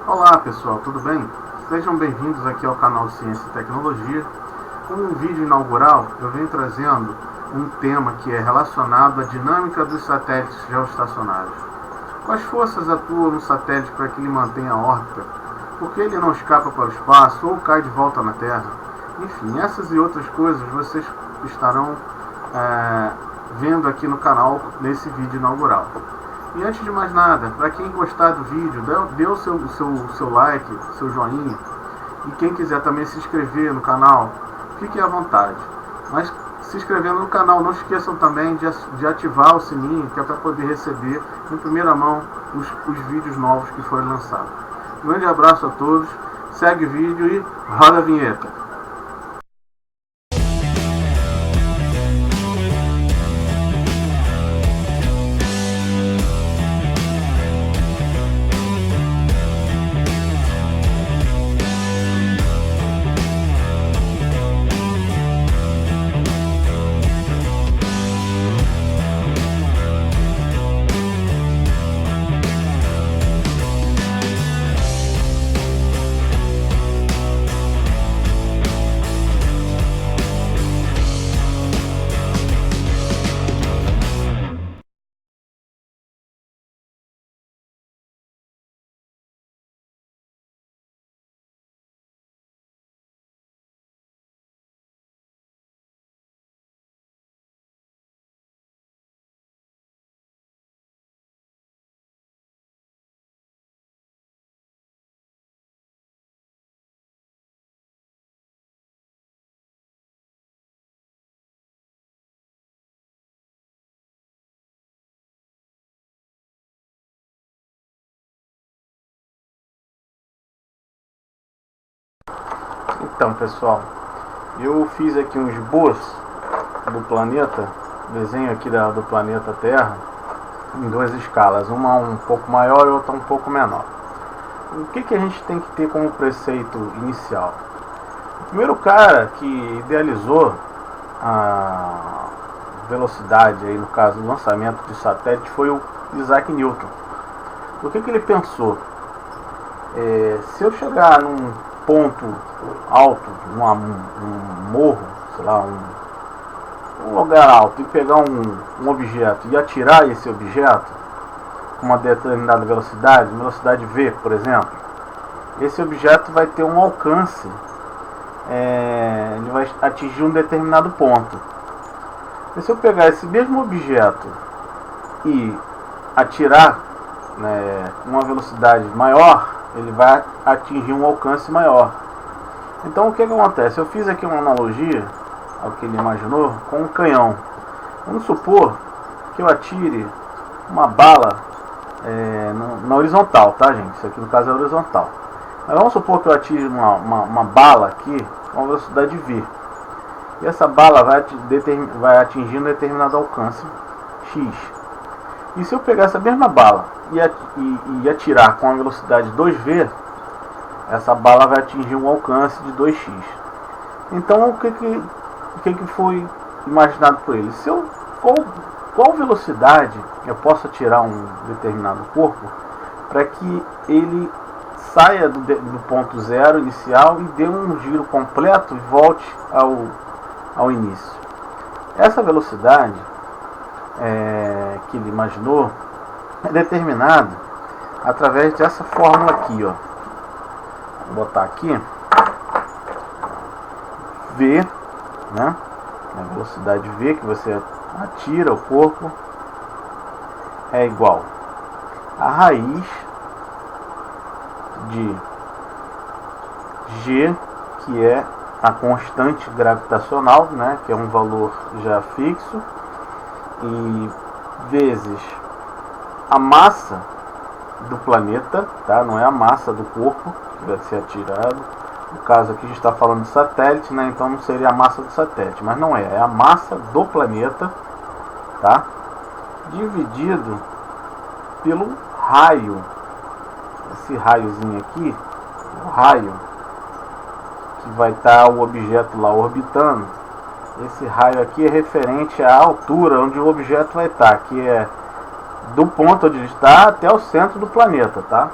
Olá pessoal, tudo bem? Sejam bem-vindos aqui ao canal Ciência e Tecnologia. Como um vídeo inaugural, eu venho trazendo um tema que é relacionado à dinâmica dos satélites geoestacionários. Quais forças atuam no satélite para que ele mantenha a órbita? Por que ele não escapa para o espaço ou cai de volta na Terra? Enfim, essas e outras coisas vocês estarão vendo aqui no canal nesse vídeo inaugural. E antes de mais nada, para quem gostar do vídeo, dê o seu like, seu joinha. E quem quiser também se inscrever no canal, fiquem à vontade. Mas se inscrevendo no canal, não esqueçam também de ativar o sininho, que é para poder receber em primeira mão os vídeos novos que forem lançados. Um grande abraço a todos, segue o vídeo e roda a vinheta. Então pessoal, eu fiz aqui um esboço do planeta, desenho aqui do planeta Terra, em duas escalas, uma um pouco maior e outra um pouco menor. O que a gente tem que ter como preceito inicial? O primeiro cara que idealizou a velocidade, aí no caso do lançamento de satélite, foi o Isaac Newton. O que ele pensou? Se eu chegar num ponto alto, um morro, sei lá, um lugar alto, e pegar um objeto e atirar esse objeto com uma determinada velocidade V, por exemplo, esse objeto vai ter um alcance, ele vai atingir um determinado ponto. E se eu pegar esse mesmo objeto e atirar com uma velocidade maior, ele vai atingir um alcance maior. Então o que acontece? Eu fiz aqui uma analogia ao que ele imaginou com um canhão. Vamos supor que eu atire uma bala na horizontal, tá gente? Isso aqui no caso é horizontal. Mas vamos supor que eu atire uma bala aqui com uma velocidade V. E essa bala vai atingir um determinado alcance X. E se eu pegar essa mesma bala e atirar com a velocidade 2V, essa bala vai atingir um alcance de 2x. Então o que foi imaginado por ele? Qual velocidade eu posso atirar um determinado corpo para que ele saia do ponto zero inicial e dê um giro completo e volte ao início? Essa velocidade que ele imaginou é determinado através dessa fórmula aqui, ó. Vou botar aqui V, né? A velocidade V que você atira o corpo é igual a raiz de G, que é a constante gravitacional, né? Que é um valor já fixo, e vezes a massa do planeta, tá? Não é a massa do corpo que vai ser atirado. No caso aqui a gente está falando de satélite, né? Então não seria a massa do satélite, mas não é a massa do planeta, tá? Dividido pelo raio, esse raiozinho aqui, o raio que vai estar o objeto lá orbitando. Esse raio aqui é referente à altura onde o objeto vai estar, que é do ponto onde ele está até o centro do planeta, tá?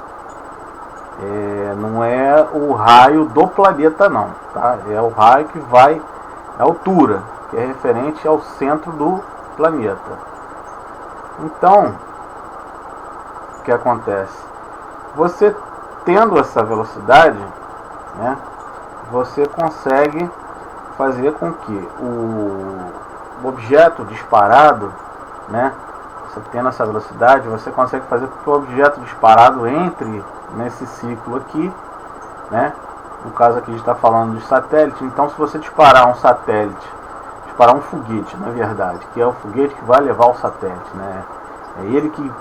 Não é o raio do planeta não, tá? É o raio que vai à altura, que é referente ao centro do planeta. Então, o que acontece? Você tendo essa velocidade, né, você consegue fazer com que o objeto disparado, né, você tendo essa velocidade, você consegue fazer com que o objeto disparado entre nesse ciclo aqui, né? No caso aqui a gente está falando de satélite. Então, se você disparar um satélite, disparar um foguete, na verdade, que é o foguete que vai levar o satélite, né? É ele que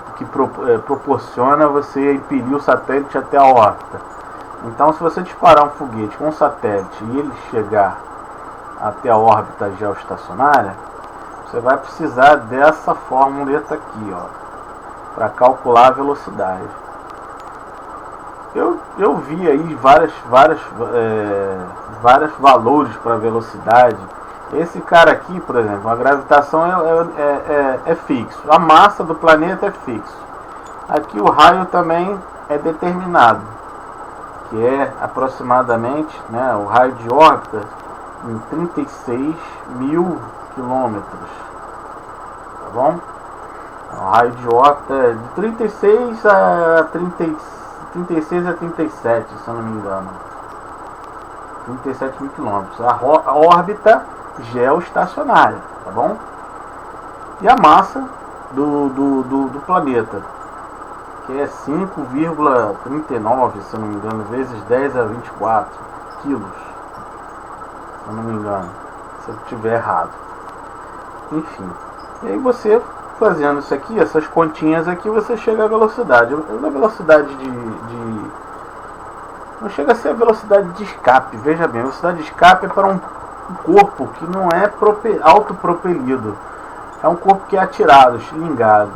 proporciona você impelir o satélite até a órbita. Então, se você disparar um foguete com um satélite e ele chegar até a órbita geoestacionária, você vai precisar dessa formuleta aqui, ó, para calcular a velocidade. Eu vi aí vários valores para velocidade. Esse cara aqui, por exemplo, a gravitação é fixo, a massa do planeta é fixo. Aqui o raio também é determinado, que é aproximadamente, né, o raio de órbita em 36 mil quilômetros, tá bom? O raio de órbita é de 36 a 37, se eu não me engano. 37 mil quilômetros. A órbita geoestacionária, tá bom? E a massa do planeta, que é 5,39, se eu não me engano, vezes 10 a 24 quilos, se eu não me engano, se eu estiver errado. Enfim, e aí você fazendo isso aqui, essas continhas aqui, você chega à velocidade. A velocidade não chega a ser a velocidade de escape. Veja bem, a velocidade de escape é para um corpo que não é autopropelido. É um corpo que é atirado, estilingado.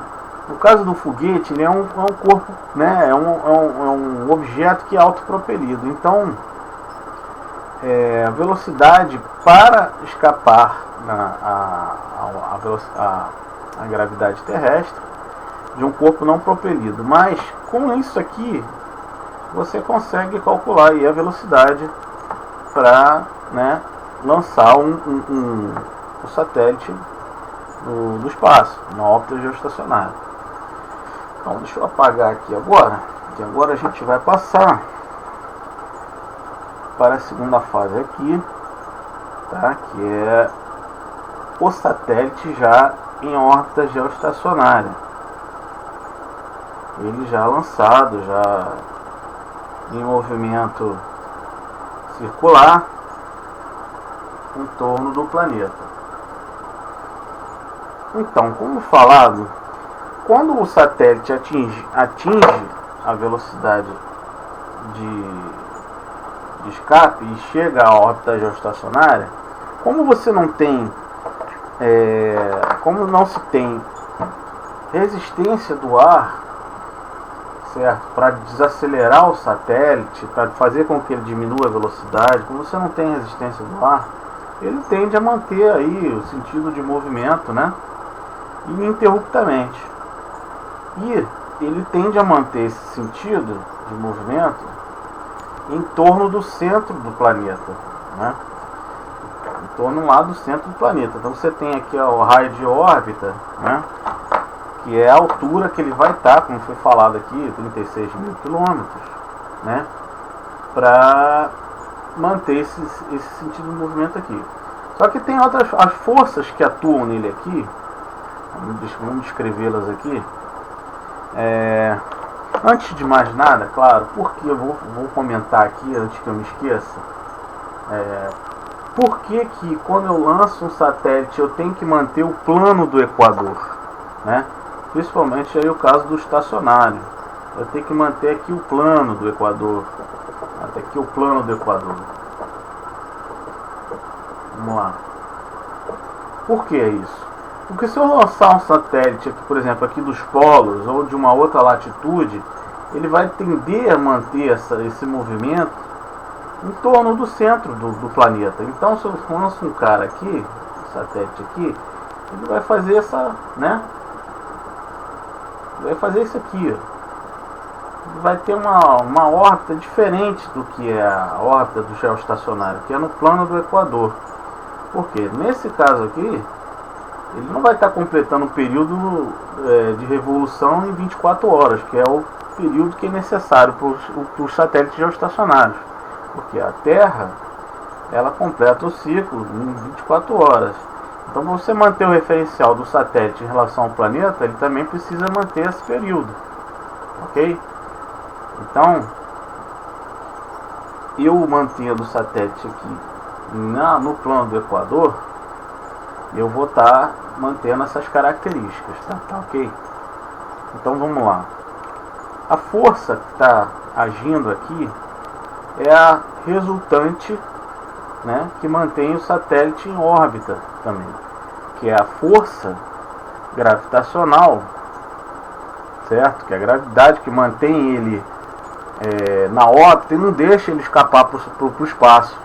No caso do foguete, ele é um corpo, né, é um objeto que é autopropelido. Então, a velocidade para escapar a gravidade terrestre de um corpo não propelido. Mas com isso aqui você consegue calcular aí a velocidade para, né, lançar um satélite do espaço, na órbita geoestacionária. Então deixa eu apagar aqui agora, que agora a gente vai passar para a segunda fase aqui, tá? Que é o satélite já em órbita geoestacionária. Ele já lançado, já em movimento circular em torno do planeta. Então, como falado, quando o satélite atinge a velocidade de escape e chega à órbita geoestacionária, como você não tem como não se tem resistência do ar, certo, para desacelerar o satélite, para fazer com que ele diminua a velocidade, como você não tem resistência do ar, ele tende a manter aí o sentido de movimento, né, ininterruptamente. E ele tende a manter esse sentido de movimento em torno do centro do planeta, né? Em torno lá do centro do planeta. Então você tem aqui o raio de órbita, né? Que é a altura que ele vai estar, como foi falado aqui, 36 mil quilômetros, né? Para manter esse sentido de movimento aqui. Só que tem as forças que atuam nele aqui. Vamos descrevê-las aqui. Antes de mais nada, claro, porque eu vou comentar aqui antes que eu me esqueça, por que quando eu lanço um satélite eu tenho que manter o plano do equador, né? Principalmente aí o caso do estacionário, eu tenho que manter aqui o plano do equador, até aqui o plano do equador. Vamos lá. Por que isso? Porque se eu lançar um satélite, aqui, por exemplo, aqui dos polos ou de uma outra latitude, ele vai tender a manter esse movimento em torno do centro do planeta. Então, se eu lanço um cara aqui, um satélite aqui, ele vai fazer vai fazer isso aqui, ó. vai ter uma órbita diferente do que é a órbita do geoestacionário, que é no plano do Equador. Porque nesse caso aqui, ele não vai estar completando o período de revolução em 24 horas, que é o período que é necessário para os satélites geoestacionários. Porque a Terra, ela completa o ciclo em 24 horas. Então, para você manter o referencial do satélite em relação ao planeta, ele também precisa manter esse período. Ok? Então, eu mantendo o satélite aqui no plano do Equador, eu vou estar mantendo essas características, tá ok? Então vamos lá. A força que está agindo aqui é a resultante, né, que mantém o satélite em órbita também, que é a força gravitacional, certo? Que é a gravidade que mantém ele na órbita e não deixa ele escapar para o espaço.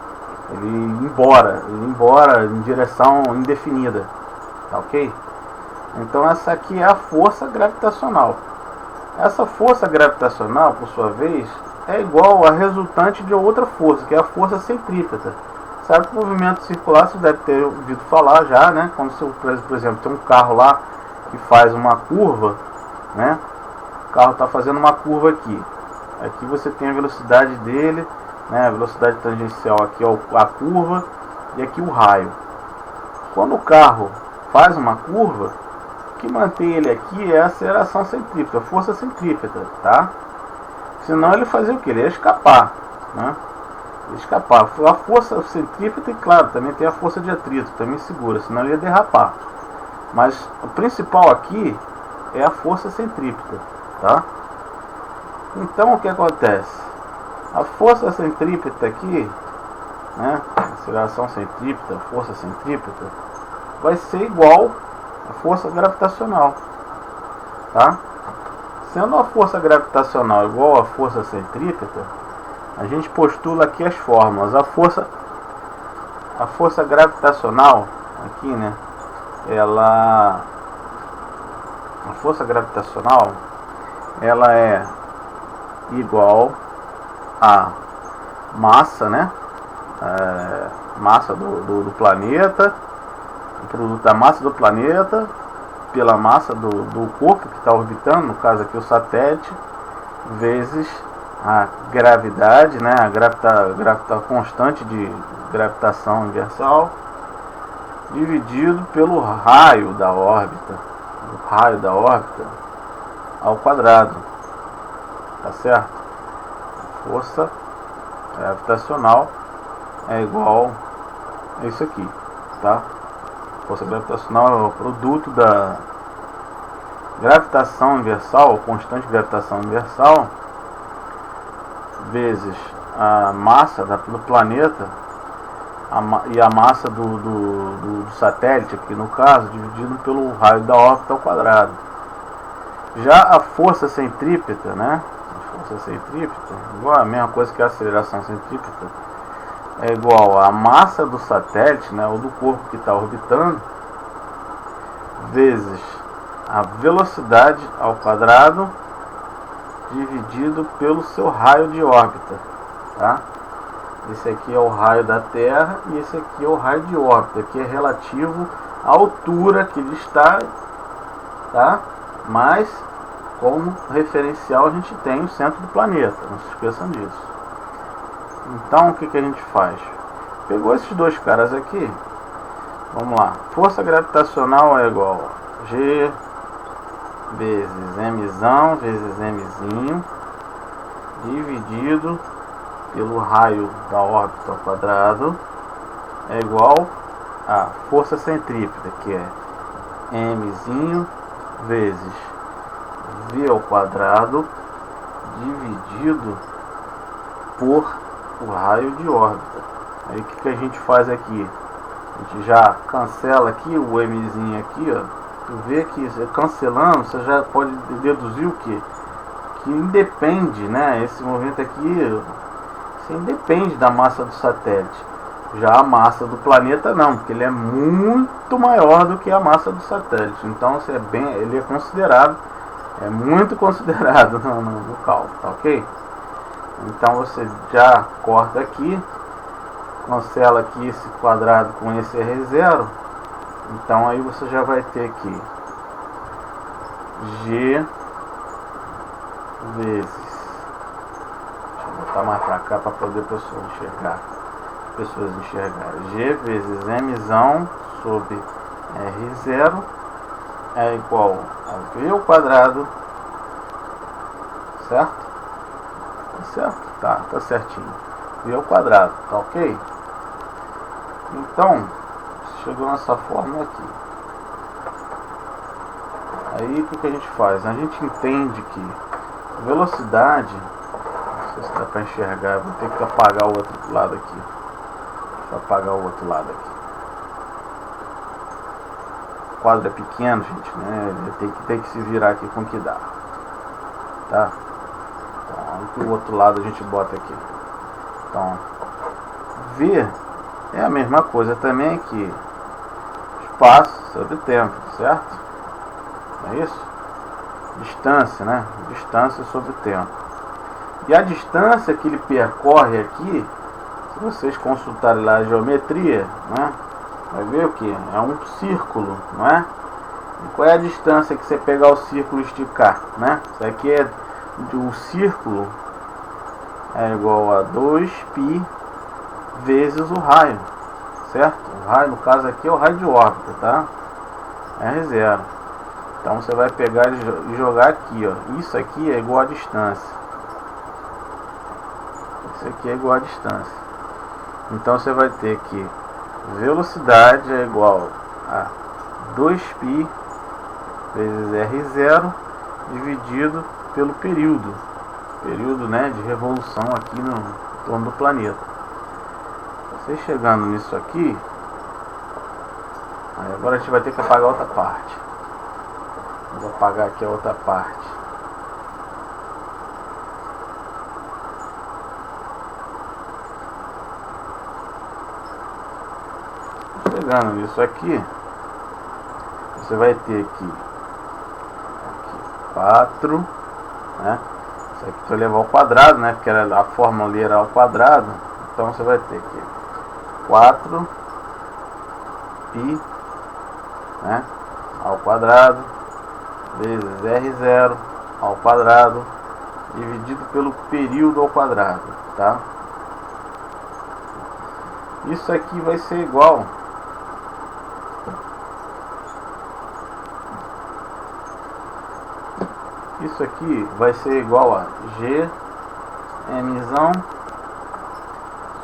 Ele ir embora em direção indefinida, tá ok? Então essa aqui é a força gravitacional. Essa força gravitacional, por sua vez, é igual a resultante de outra força, que é a força centrípeta. Sabe que o movimento circular, você deve ter ouvido falar já, né? Quando você, por exemplo, tem um carro lá que faz uma curva, né? O carro está fazendo uma curva aqui. Aqui você tem a velocidade dele, né? A velocidade tangencial aqui é a curva e aqui o raio. Quando o carro faz uma curva, o que mantém ele aqui é a aceleração centrípeta, a força centrípeta, tá? Senão ele fazia o que? Ele ia escapar, né? Escapar. A força centrípeta, e claro, também tem a força de atrito, também segura, senão ele ia derrapar. Mas o principal aqui é a força centrípeta, tá? Então o que acontece? A força centrípeta aqui, né, aceleração centrípeta, força centrípeta, vai ser igual à força gravitacional, tá? Sendo a força gravitacional igual à força centrípeta, a gente postula aqui as fórmulas. A força gravitacional aqui, né, a força gravitacional, ela é igual a massa, né, massa do planeta, o produto da massa do planeta pela massa do corpo que está orbitando, no caso aqui o satélite, vezes a gravidade, né, a constante de gravitação universal, dividido pelo raio da órbita, ao quadrado, tá certo? Força gravitacional é igual a isso aqui, tá? Força gravitacional é o produto da gravitação universal, constante de gravitação universal, vezes a massa do planeta e a massa do satélite, aqui no caso, dividido pelo raio da órbita ao quadrado. Já a força centrípeta, né? A força centrípeta, igual a mesma coisa que a aceleração centrípeta, é igual a massa do satélite, né, ou do corpo que está orbitando, vezes a velocidade ao quadrado dividido pelo seu raio de órbita, tá? Esse aqui é o raio da Terra e esse aqui é o raio de órbita, que é relativo à altura que ele está, tá? Mas como referencial a gente tem o centro do planeta, não se esqueçam disso. Então o que a gente faz? Pegou esses dois caras aqui, vamos lá. Força gravitacional é igual a G vezes Mzão vezes Mzinho dividido pelo raio da órbita ao quadrado é igual a força centrípeta, que é Mzinho vezes V ao quadrado dividido por o raio de órbita. Aí o que a gente faz aqui? A gente já cancela aqui o Mzinho aqui, ó. Tu vê que cancelando, você já pode deduzir o quê? Que independe, né? Esse movimento aqui, você independe da massa do satélite. Já a massa do planeta não, porque ele é muito maior do que a massa do satélite. Então ele é considerado É muito considerado no cálculo, tá ok? Então você já corta aqui, cancela aqui esse quadrado com esse R0. Então aí você já vai ter aqui G vezes, deixa eu botar mais pra cá para poder pessoas enxergarem, G vezes Mzão sobre R0 é igual a V ao quadrado, certo? Tá certo? Tá certinho. V ao quadrado, tá ok? Então, chegou nessa fórmula aqui. Aí o que a gente faz? A gente entende que velocidade, não sei se dá para enxergar, vou ter que apagar o outro lado aqui. Deixa eu apagar o outro lado aqui. O quadro é pequeno, gente, né? Tem que se virar aqui com o que dá. Tá? Então, o outro lado a gente bota aqui. Então, V é a mesma coisa também que espaço sobre tempo, certo? É isso? Distância, né? Distância sobre tempo. E a distância que ele percorre aqui, se vocês consultarem lá a geometria, né? Vai ver o que? É um círculo, não é? E qual é a distância que você pegar o círculo e esticar, né? Isso aqui é o círculo é igual a 2π vezes o raio, certo? O raio, no caso aqui, é o raio de órbita, tá? R0. Então você vai pegar e jogar aqui, ó. Isso aqui é igual a distância. Isso aqui é igual a distância. Então você vai ter que velocidade é igual a 2π vezes R0 dividido pelo período. Período, né, de revolução aqui no torno do planeta. Você chegando nisso aqui, aí agora a gente vai ter que apagar outra parte. Vou apagar aqui a outra parte. Chegando nisso aqui, você vai ter aqui 4, né? Isso aqui vai levar ao quadrado, né? Porque a fórmula ali era ao quadrado. Então você vai ter aqui 4π, né, ao quadrado vezes R0 ao quadrado dividido pelo período ao quadrado, tá? Isso aqui vai ser igual a G Mzão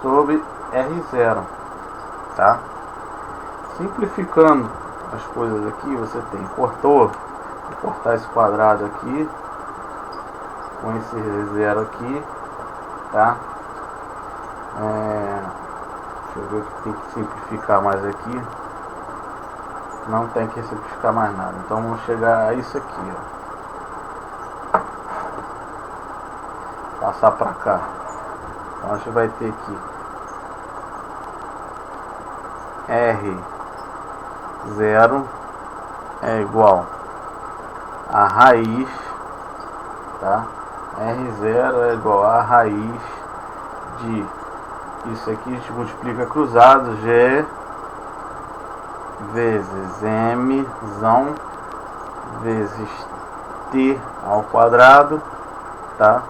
sobre R0, tá? Simplificando as coisas aqui, você tem, vou cortar esse quadrado aqui com esse R0 aqui, tá? Deixa eu ver o que tem que simplificar mais aqui. Não tem que simplificar mais nada. Então vamos chegar a isso aqui, ó. Passar para cá. Então a gente vai ter aqui R0 é igual a raiz, tá? R0 é igual a raiz de isso aqui, a gente multiplica cruzado, G vezes Mzão vezes T ao quadrado, tá?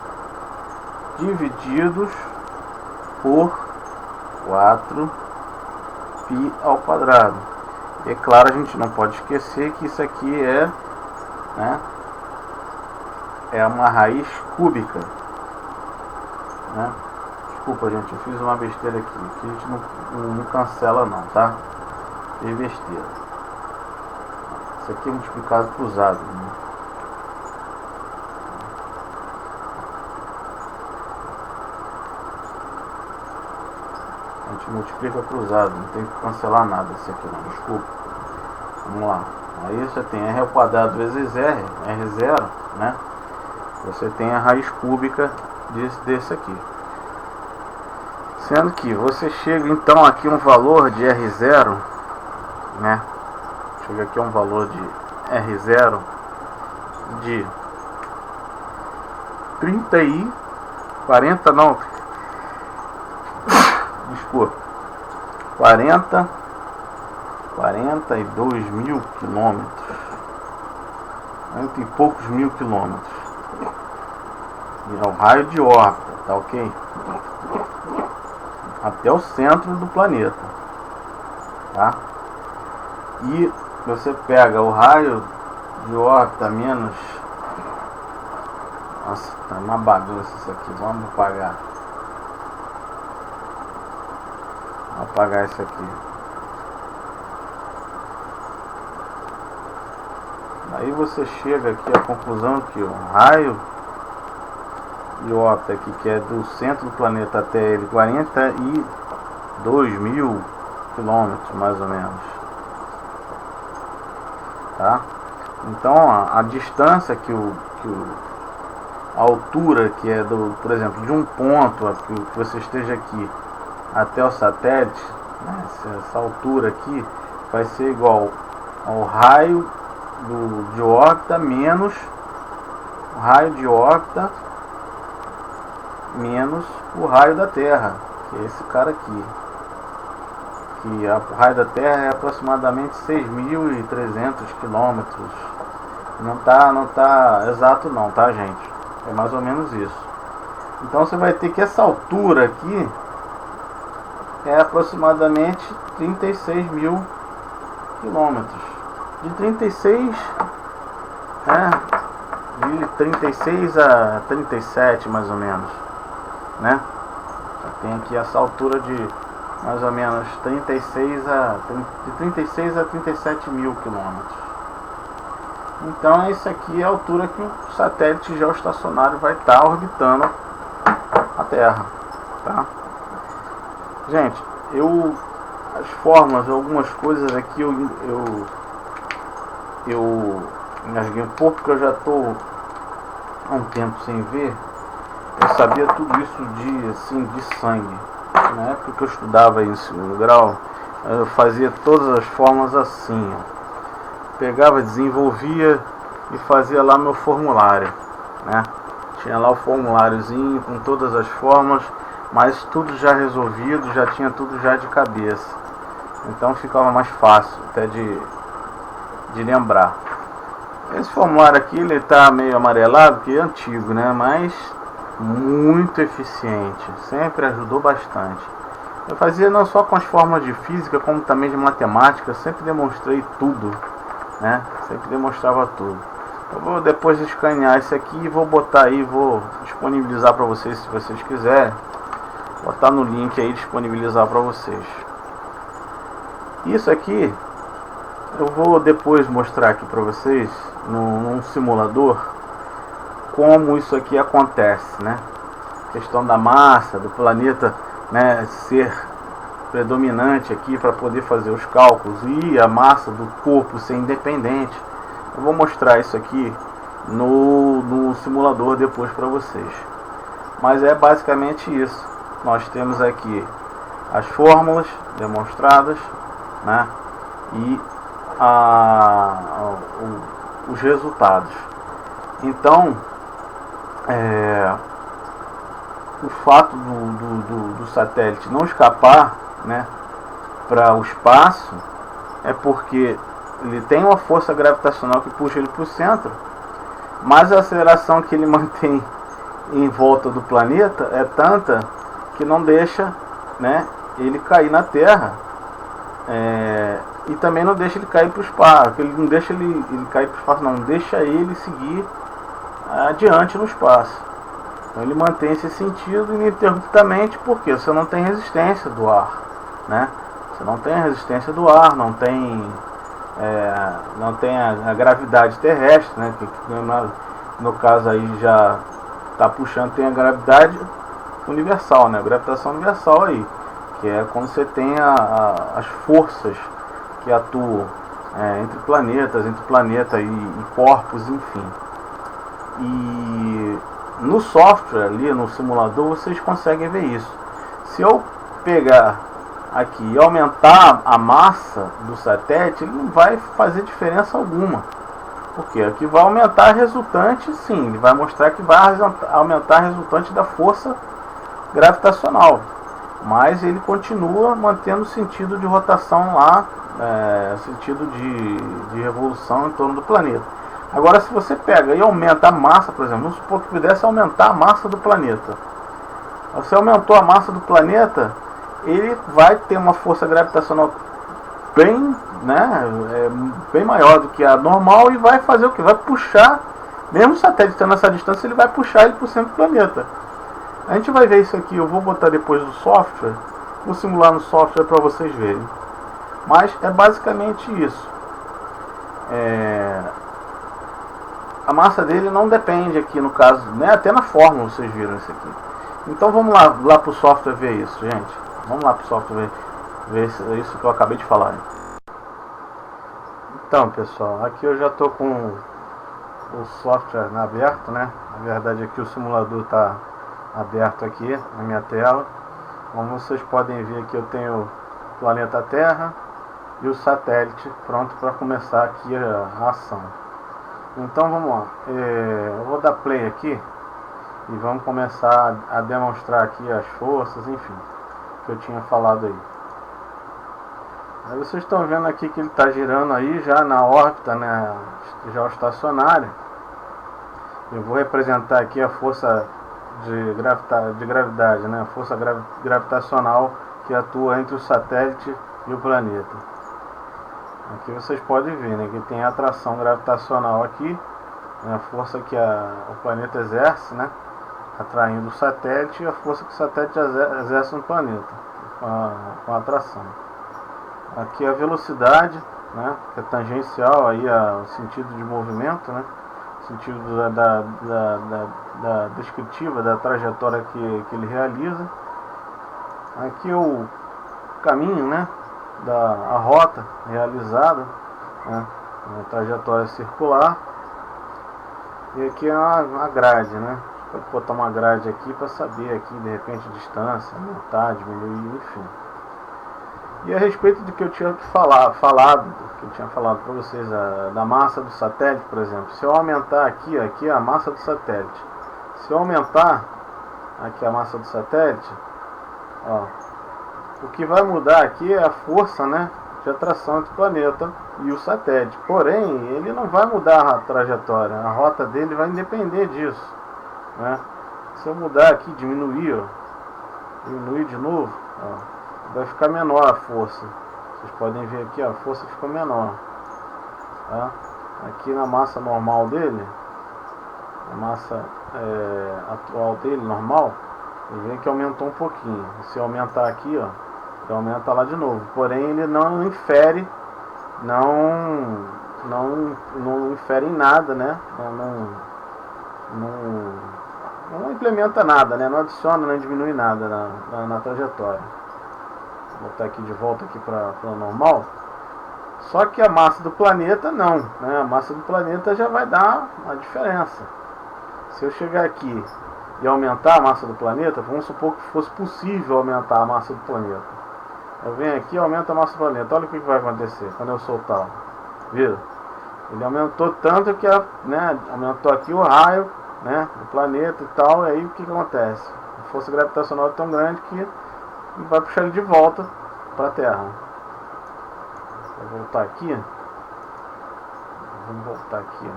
Divididos por 4π ao quadrado. E é claro, a gente não pode esquecer que isso aqui é, né, é uma raiz cúbica, né? Desculpa, gente, eu fiz uma besteira aqui. Aqui a gente não cancela não, tá? Fiz besteira. Isso aqui é multiplicado cruzado, né? A gente multiplica cruzado, não tem que cancelar nada isso aqui não, desculpa. Vamos lá. Aí você tem R ao quadrado vezes R, R0, né? Você tem a raiz cúbica desse aqui. Sendo que você chega então aqui um valor de R0, né? Chega aqui um valor de R0 de 40 não, desculpa, 42 mil quilômetros, 40 e poucos mil quilômetros, é o raio de órbita, tá ok? Até o centro do planeta, tá? E você pega o raio de órbita menos... Nossa, tá uma bagunça isso aqui, vamos apagar. Vou apagar isso aqui. Aí você chega aqui à conclusão que o raio de órbita aqui, que é do centro do planeta até ele, 42 mil quilômetros mais ou menos, tá? Então a distância a altura que é por exemplo, de um ponto que você esteja aqui até o satélite, né, essa altura aqui vai ser igual ao raio de órbita menos o raio de órbita menos o raio da Terra, que é esse cara aqui, que o raio da Terra é aproximadamente 6.300 quilômetros. Não tá exato não, tá, gente? É mais ou menos isso. Então você vai ter que essa altura aqui é aproximadamente 36 mil quilômetros. De 36 a 37 mais ou menos, né? Tem aqui essa altura de mais ou menos de 36 a 37 mil quilômetros. Então essa aqui é a altura que o satélite geoestacionário vai estar orbitando a Terra, tá? Gente, as fórmulas, algumas coisas aqui eu engasguei um pouco, porque eu já estou há um tempo sem ver. Eu sabia tudo isso de sangue. Na época que eu estudava em segundo grau, eu fazia todas as fórmulas assim, ó. Pegava, desenvolvia e fazia lá meu formulário, né? Tinha lá o formuláriozinho com todas as fórmulas, mas tudo já resolvido, já tinha tudo já de cabeça. Então ficava mais fácil até de lembrar. Esse formulário aqui, ele está meio amarelado, porque é antigo, né? Mas muito eficiente, sempre ajudou bastante. Eu fazia não só com as fórmulas de física, como também de matemática, sempre demonstrei tudo, né? Sempre demonstrava tudo. Eu vou depois escanear isso aqui e vou botar aí, vou disponibilizar para vocês, se vocês quiserem. Botar no link aí, disponibilizar para vocês. Isso aqui eu vou depois mostrar aqui para vocês num simulador como isso aqui acontece, né? A questão da massa do planeta, né, ser predominante aqui para poder fazer os cálculos e a massa do corpo ser independente. Eu vou mostrar isso aqui no simulador depois para vocês. Mas é basicamente isso. Nós temos aqui as fórmulas demonstradas, né, e os resultados. Então, o fato do satélite não escapar, né, para o espaço é porque ele tem uma força gravitacional que puxa ele para o centro, mas a aceleração que ele mantém em volta do planeta é tanta que não deixa, né, ele cair na Terra, e também não deixa ele cair para o espaço. Ele não deixa ele cair para o espaço, não deixa ele seguir adiante no espaço. Então ele mantém esse sentido ininterruptamente, porque você não tem resistência do ar, né? Você não tem a resistência do ar, não tem a gravidade terrestre, né? Que no caso aí já está puxando, tem a gravidade universal, né? A gravitação universal aí, que é quando você tem as forças que atuam entre planetas, e corpos, enfim. E no software ali, no simulador, vocês conseguem ver isso. Se eu pegar aqui e aumentar a massa do satélite, ele não vai fazer diferença alguma. Porque aqui vai aumentar a resultante, sim, ele vai mostrar que vai aumentar a resultante da força gravitacional, mas ele continua mantendo o sentido de rotação lá, sentido de revolução em torno do planeta. Agora, se você pega e aumenta a massa, por exemplo, vamos supor que pudesse aumentar a massa do planeta. Você aumentou a massa do planeta, ele vai ter uma força gravitacional bem, bem maior do que a normal e vai fazer o que? Vai puxar, mesmo o satélite estando nessa distância, ele vai puxar ele para o centro do planeta. A gente vai ver isso aqui, eu vou botar depois do software, vou simular no software para vocês verem. Mas é basicamente isso. A massa dele não depende aqui no caso, até na fórmula vocês viram isso aqui. Então vamos lá para o software ver isso, gente. Vamos lá para o software ver isso que eu acabei de falar. Então, pessoal, aqui eu já estou com o software aberto, né? Na verdade aqui o simulador está aberto aqui na minha tela. Como vocês podem ver aqui, eu tenho o planeta Terra e o satélite pronto para começar aqui a ação. Então vamos lá, eu vou dar play aqui e vamos começar a demonstrar aqui as forças, enfim, que eu tinha falado aí. Aí vocês estão vendo aqui que ele está girando aí já na órbita, né, já estacionário. Eu vou representar aqui a força de gravidade, né, a força gravitacional que atua entre o satélite e o planeta. Aqui vocês podem ver, né, que tem a atração gravitacional aqui, né, a força que o planeta exerce, né, atraindo o satélite, e a força que o satélite exerce no planeta, com a atração. Aqui a velocidade, né, que é tangencial aí ao sentido de movimento, né, sentido da descritiva da trajetória que ele realiza. Aqui o caminho, né, a rota realizada, né, uma trajetória circular. E aqui é uma grade, né? Pode botar uma grade aqui para saber aqui de repente a distância, aumentar, diminuir, enfim. E a respeito do que eu tinha falado para vocês, da massa do satélite, por exemplo, se eu aumentar aqui é a massa do satélite. Se eu aumentar aqui a massa do satélite, ó, o que vai mudar aqui é a força, né, de atração entre o planeta e o satélite. Porém, ele não vai mudar a trajetória, a rota dele vai depender disso, né? Se eu mudar aqui, diminuir de novo, ó, vai ficar menor a força. Vocês podem ver aqui, ó, a força ficou menor, tá? Aqui na massa normal dele, a massa atual dele, normal, ele vê que aumentou um pouquinho. Se eu aumentar aqui, ó, ele aumenta lá de novo. Porém, ele não infere, não infere em nada, né? Não implementa nada, né? Não adiciona, não diminui nada na trajetória. Vou botar aqui de volta aqui para o normal. Só que a massa do planeta não, né? A massa do planeta já vai dar uma diferença. Se eu chegar aqui e aumentar a massa do planeta, vamos supor que fosse possível aumentar a massa do planeta. Eu venho aqui e aumento a massa do planeta. Olha o que vai acontecer quando eu soltar. Viu? Ele aumentou tanto que aumentou aqui o raio, né, do planeta e tal. E aí o que acontece? A força gravitacional é tão grande que vai puxar ele de volta para a Terra. Vou voltar aqui. Vamos voltar aqui.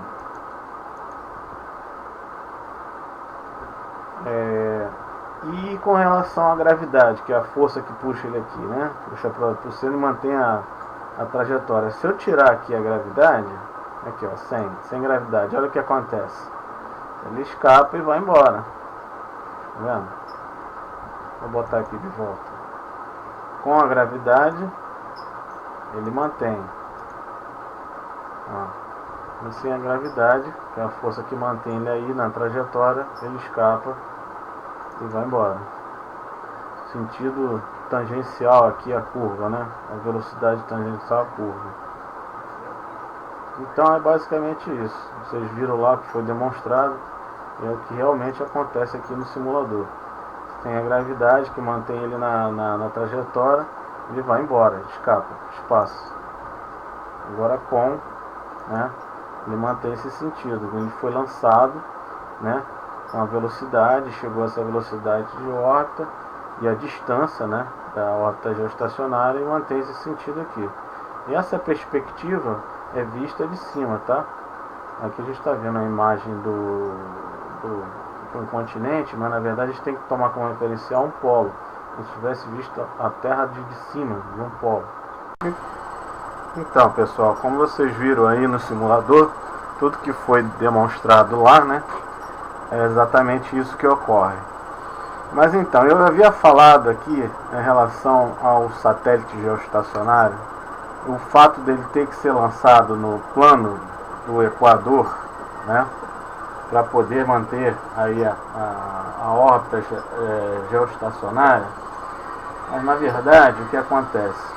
E com relação à gravidade, que é a força que puxa ele aqui, né? Puxa para o centro e mantém a trajetória. Se eu tirar aqui a gravidade, aqui ó, sem gravidade, olha o que acontece. Ele escapa e vai embora. Tá vendo? Vou botar aqui de volta. Com a gravidade, ele mantém. Ó. E sem a gravidade, que é a força que mantém ele aí na trajetória, ele escapa e vai embora. Sentido tangencial aqui a curva, né? A velocidade tangencial à curva. Então é basicamente isso. Vocês viram lá que foi demonstrado. É o que realmente acontece aqui no simulador. Tem a gravidade que mantém ele na trajetória. Ele vai embora, escapa, espaço. Agora com, né, ele mantém esse sentido. Ele foi lançado, né, com a velocidade, chegou a essa velocidade de órbita e a distância, né, da órbita geoestacionária, e mantém esse sentido aqui. E essa perspectiva é vista de cima, tá? Aqui a gente está vendo a imagem do um continente, mas na verdade a gente tem que tomar como referencial um polo, como se tivesse visto a Terra de cima, de um polo. Então, pessoal, como vocês viram aí no simulador, tudo que foi demonstrado lá, né, é exatamente isso que ocorre. Mas então, eu havia falado aqui em relação ao satélite geoestacionário, o fato dele ter que ser lançado no plano do Equador, né, para poder manter aí a órbita geoestacionária. Mas na verdade, o que acontece?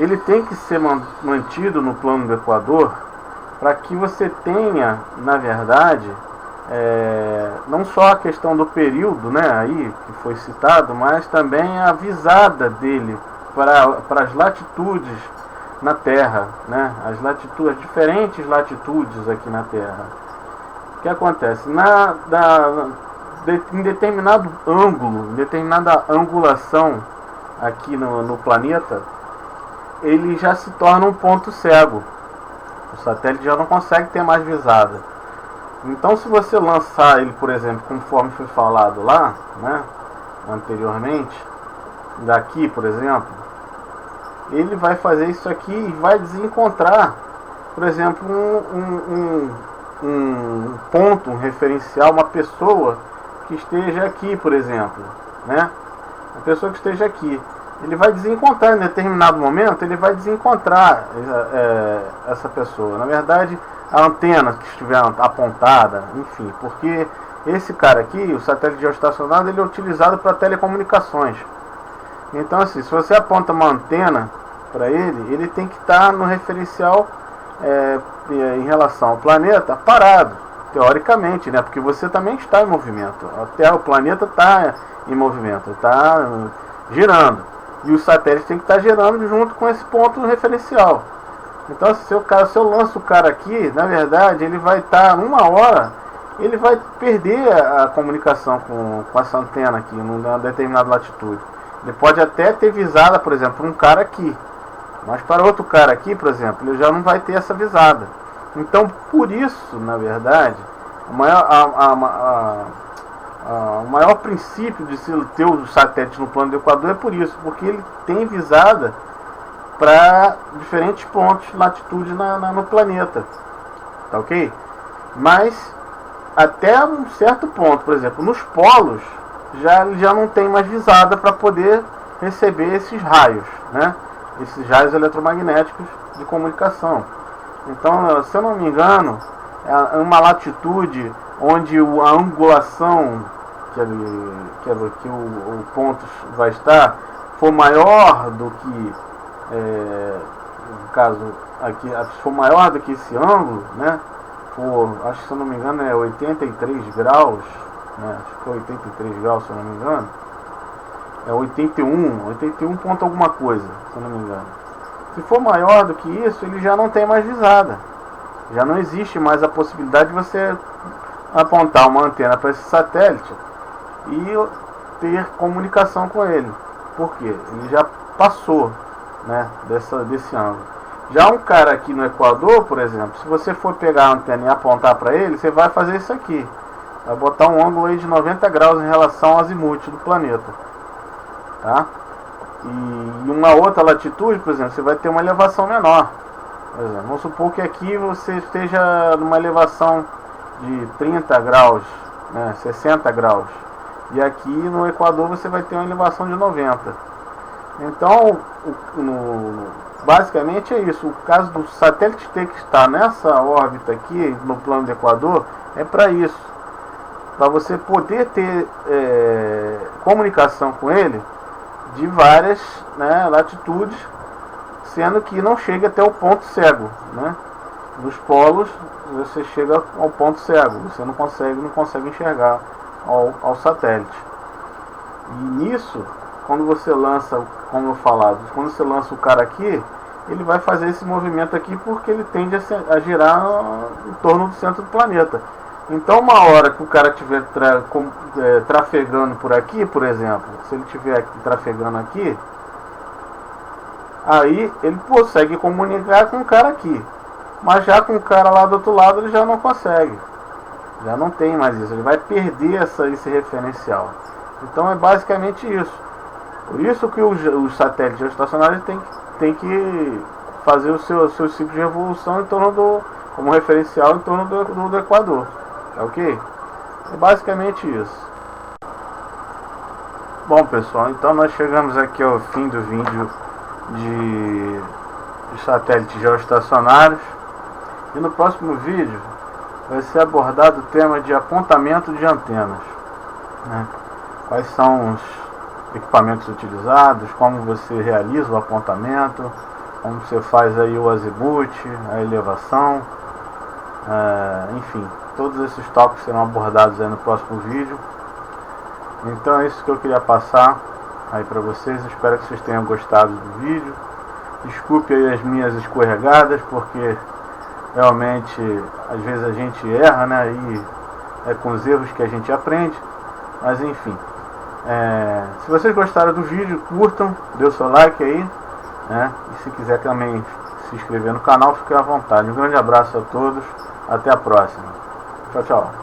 Ele tem que ser mantido no plano do Equador para que você tenha, na verdade, não só a questão do período, né, aí que foi citado, mas também a visada dele para as latitudes na Terra, né, as diferentes latitudes aqui na Terra. O que acontece? Em determinado ângulo, em determinada angulação aqui no planeta, ele já se torna um ponto cego. O satélite já não consegue ter mais visada. Então, se você lançar ele, por exemplo, conforme foi falado lá, né, anteriormente, daqui, por exemplo, ele vai fazer isso aqui e vai desencontrar, por exemplo, um ponto, um referencial, uma pessoa que esteja aqui, por exemplo, né? Uma pessoa que esteja aqui. Ele vai desencontrar, em determinado momento, ele vai desencontrar essa pessoa. Na verdade, a antena que estiver apontada, enfim, porque esse cara aqui, o satélite geoestacionário, ele é utilizado para telecomunicações. Então, assim, se você aponta uma antena para ele, ele tem que estar no referencial em relação ao planeta parado, teoricamente, né? Porque você também está em movimento. Até o planeta está em movimento, está girando. E o satélite tem que estar girando junto com esse ponto referencial. Então, se eu lanço o cara aqui, na verdade, ele vai estar uma hora, ele vai perder a comunicação com essa antena aqui, numa determinada latitude. Ele pode até ter visada, por exemplo, um cara aqui, mas para outro cara aqui, por exemplo, ele já não vai ter essa visada. Então, por isso, na verdade, o maior princípio de se ter o satélite no plano do Equador é por isso, porque ele tem visada para diferentes pontos, latitude no planeta, tá ok? Mas até um certo ponto, por exemplo, nos polos já não tem mais visada para poder receber esses raios, né? Esses raios eletromagnéticos de comunicação. Então, se eu não me engano, é uma latitude onde a angulação que o ponto vai estar for maior do que, no caso aqui, se for maior do que esse ângulo, né? Acho que, se eu não me engano, é 83 graus, né? Acho que foi 83 graus, se eu não me engano. É 81 ponto alguma coisa, se eu não me engano. Se for maior do que isso, ele já não tem mais visada. Já não existe mais a possibilidade de você apontar uma antena para esse satélite e ter comunicação com ele. Por quê? Ele já passou, né, desse ângulo. Já um cara aqui no Equador, por exemplo, se você for pegar a antena e apontar para ele, você vai fazer isso aqui. Vai botar um ângulo aí de 90 graus em relação ao azimuth do planeta. Tá? E em uma outra latitude, por exemplo, você vai ter uma elevação menor. Por exemplo, vamos supor que aqui você esteja numa elevação de 30 graus, né, 60 graus. E aqui no Equador você vai ter uma elevação de 90. Então, basicamente é isso. O caso do satélite ter que estar nessa órbita aqui, no plano do Equador, é para isso. Para você poder ter comunicação com ele de várias, né, latitudes, sendo que não chega até o ponto cego, né? Nos polos você chega ao ponto cego, você não consegue enxergar ao satélite. E nisso, quando você lança, como eu falava, quando você lança o cara aqui, ele vai fazer esse movimento aqui porque ele tende a girar em torno do centro do planeta. Então uma hora que o cara estiver trafegando por aqui, por exemplo, se ele estiver trafegando aqui, aí ele consegue comunicar com o cara aqui. Mas já com o cara lá do outro lado ele já não consegue. Já não tem mais isso. Ele vai perder esse referencial. Então é basicamente isso. Por isso que os satélites geoestacionários tem que fazer o seu ciclo de revolução em torno como referencial em torno do Equador. Tá ok? É basicamente isso. Bom pessoal, então nós chegamos aqui ao fim do vídeo de satélites geoestacionários. E no próximo vídeo vai ser abordado o tema de apontamento de antenas, né? Quais são os equipamentos utilizados, como você realiza o apontamento, como você faz aí o azimuth, a elevação, enfim, todos esses tópicos serão abordados aí no próximo vídeo. Então é isso que eu queria passar aí para vocês. Espero que vocês tenham gostado do vídeo. Desculpe aí as minhas escorregadas, porque realmente às vezes a gente erra, né? E é com os erros que a gente aprende. Mas enfim, se vocês gostaram do vídeo, curtam, dê o seu like aí, né? E se quiser também se inscrever no canal, fique à vontade. Um grande abraço a todos, até a próxima. Tchau, tchau.